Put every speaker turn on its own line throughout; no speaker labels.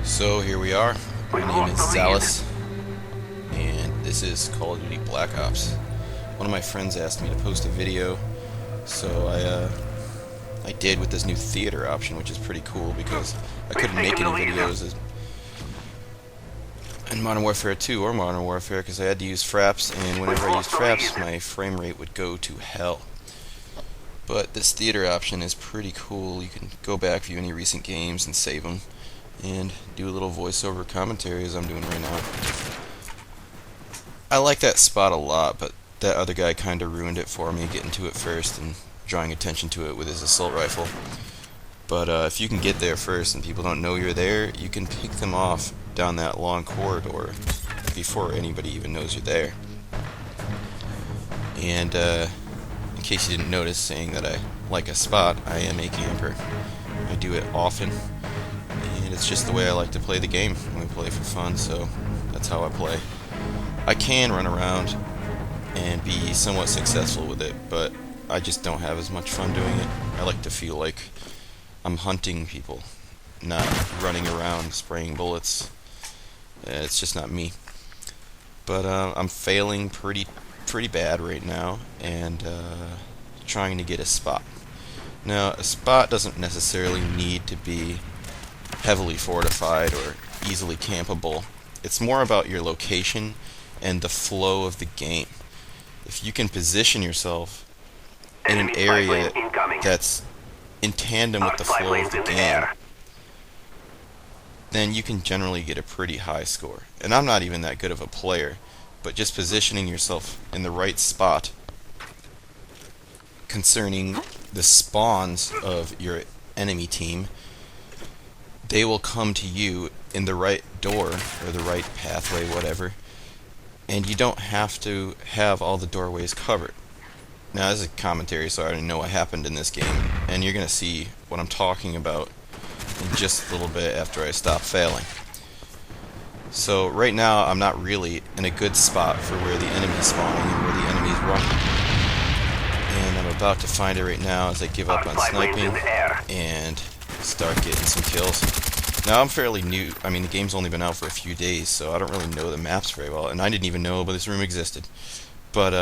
So here we are. My name is Zalus, and this is Call of Duty Black Ops. One of my friends asked me to post a video, so I did with this new theater option, which is pretty cool because I couldn't make any videos in Modern Warfare 2 or Modern Warfare because I had to use fraps, and whenever I used fraps, my frame rate would go to hell. But this theater option is pretty cool. You can go back, view any recent games, and save them, and do a little voiceover commentary as I'm doing right now. I like that spot a lot, but that other guy kind of ruined it for me, getting to it first and drawing attention to it with his assault rifle. But if you can get there first and people don't know you're there, you can pick them off down that long corridor before anybody even knows you're there. And in case you didn't notice, saying that I like a spot, I am a camper. I do it often, and it's just the way I like to play the game. We play for fun, so that's how I play. I can run around and be somewhat successful with it, but I just don't have as much fun doing it. I like to feel like I'm hunting people, not running around spraying bullets. It's just not me. But I'm failing pretty bad right now, and trying to get a spot. Now, a spot doesn't necessarily need to be heavily fortified or easily campable. It's more about your location and the flow of the game. If you can position yourself in an area that's in tandem with the flow of the game, then you can generally get a pretty high score. And I'm not even that good of a player, but just positioning yourself in the right spot concerning the spawns of your enemy team, they will come to you in the right door or the right pathway, whatever, and you don't have to have all the doorways covered. Now, this is a commentary, so I already know what happened in this game, and you're going to see what I'm talking about in just a little bit after I stop failing. So right now I'm not really in a good spot for where the enemy's spawning and where the enemy's running. And I'm about to find it right now as I give up on sniping and start getting some kills. Now, I'm fairly new. I mean, the game's only been out for a few days, so I don't really know the maps very well, and I didn't even know this room existed. But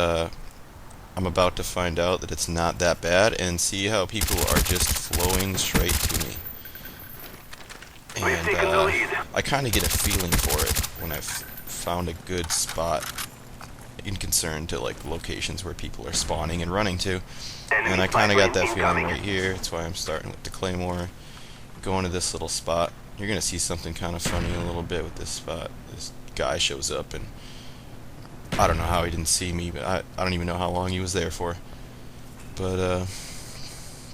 I'm about to find out that it's not that bad and see how people are just flowing straight to me. And I kind of get a feeling for it when I've found a good spot in concern to like locations where people are spawning and running to. And I kind of got that feeling right here. That's why I'm starting with the Claymore, going to this little spot. You're going to see something kind of funny a little bit with this spot. This guy shows up, and I don't know how he didn't see me, but I don't even know how long he was there for. But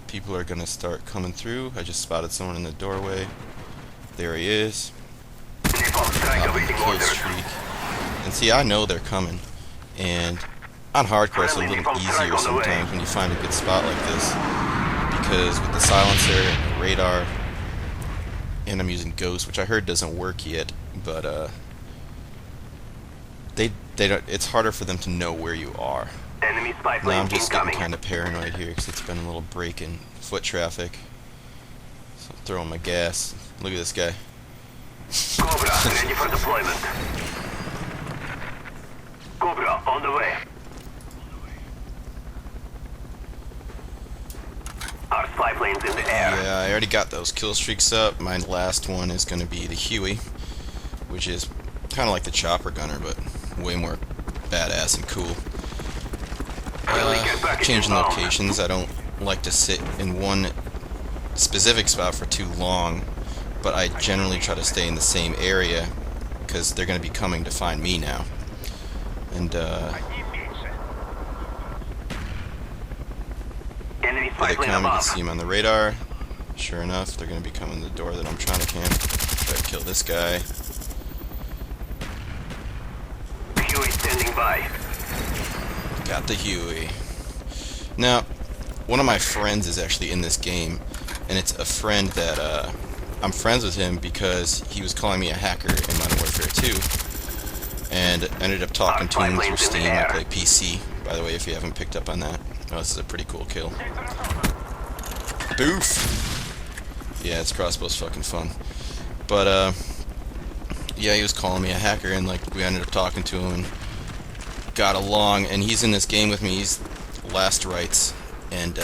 people are going to start coming through. I just spotted someone in the doorway. There he is. Kill streak. And see, I know they're coming. And on hardcore, it's a little easier sometimes when you find a good spot like this, because with the silencer and the radar, and I'm using Ghost, which I heard doesn't work yet, but they don't. It's harder for them to know where you are. Now I'm just getting kind of paranoid here because it's been a little break in foot traffic. So I'm throwing my gas. Look at this guy.
Cobra, ready for deployment. Cobra, on the way. Our spy plane's in the air.
Yeah, I already got those kill streaks up. My last one is going to be the Huey, which is kind of like the chopper gunner, but way more badass and cool. Changing locations. I don't like to sit in one specific spot for too long, but I generally try to stay in the same area because they're going to be coming to find me now. And there they come. You can see them on the radar. Sure enough, they're going to be coming to the door that I'm trying to camp. Try to kill this guy.
Huey standing by.
Got the Huey. Now, one of my friends is actually in this game, and it's a friend that I'm friends with him because he was calling me a hacker in Modern Warfare 2, and ended up talking to him through Steam. I play PC, by the way, if you haven't picked up on that. Oh, this is a pretty cool kill. Boof! Yeah, this crossbow's fucking fun. But Yeah, he was calling me a hacker, and like we ended up talking to him and got along. And he's in this game with me. He's last rights, and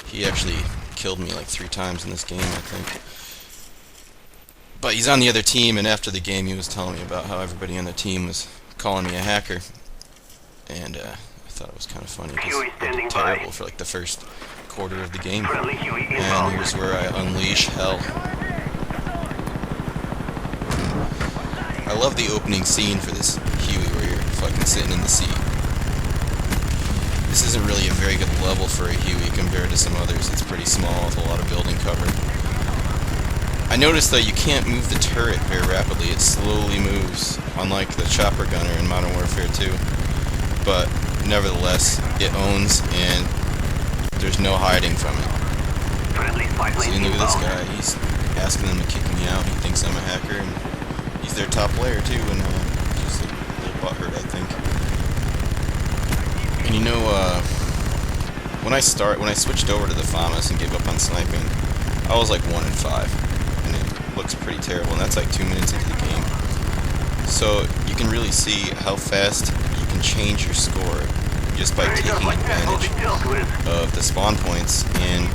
he actually killed me like 3 times in this game, I think. But he's on the other team, and after the game, he was telling me about how everybody on the team was calling me a hacker, and I thought it was kind of funny because I did terrible for like the first quarter of the game.
Friendly Huey
And
inbound.
here's where I unleash hell. I love the opening scene for this Huey where you're fucking sitting in the seat. This isn't really a very good level for a Huey compared to some others. It's pretty small with a lot of building cover. I noticed though you can't move the turret very rapidly. It slowly moves, unlike the chopper gunner in Modern Warfare 2. But nevertheless, it owns, and there's no hiding from it.
Friendly spy
See,
plane
look at this
inbound.
guy. He's asking them to kick me out. He thinks I'm a hacker, and he's their top player too, and he's a little butthurt, I think. And you know, when I switched over to the FAMAS and gave up on sniping, I was like 1 in 5. And it looks pretty terrible, and that's like 2 minutes into the game. So you can really see how fast you can change your score just by taking advantage of the spawn points and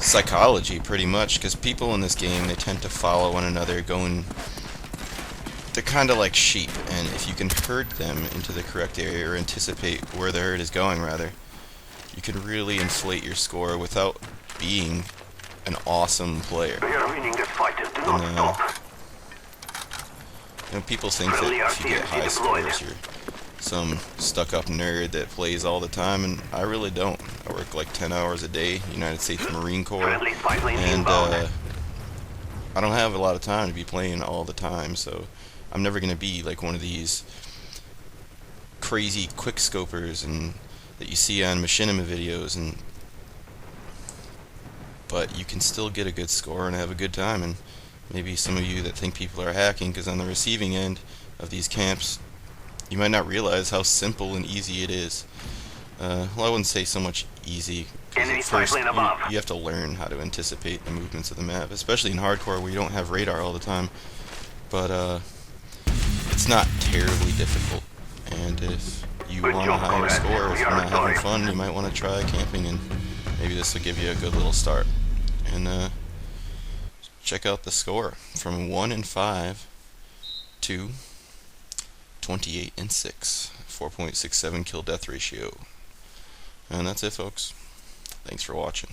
psychology, pretty much, because people in this game, they tend to follow one another, they're kind of like sheep, and if you can herd them into the correct area, or anticipate where the herd is going, rather, you can really inflate your score without being an awesome player.
We are winning this fight and do not
And,
stop.
people think that if you get high scores, you're some stuck-up nerd that plays all the time, and I really don't. I work like 10 hours a day, United States Marine Corps,
Friendly spy plane
and
inbound.
I don't have a lot of time to be playing all the time, so I'm never going to be like one of these crazy quick-scopers and that you see on machinima videos, but you can still get a good score and have a good time. And maybe some of you that think people are hacking, because on the receiving end of these camps, you might not realize how simple and easy it is. Well, I wouldn't say so much easy, because
Enemy
at
spy
first
plane above.
you have to learn how to anticipate the movements of the map, especially in hardcore where you don't have radar all the time. But it's not terribly difficult, and if you
Good
want a
job,
higher
comrade.
score, if
We
you're
are
not having
sorry.
fun, you might want to try camping, and maybe this will give you a good little start. And check out the score from 1 in 5 to 28 and 6, 4.67 kill death ratio. And that's it, folks. Thanks for watching.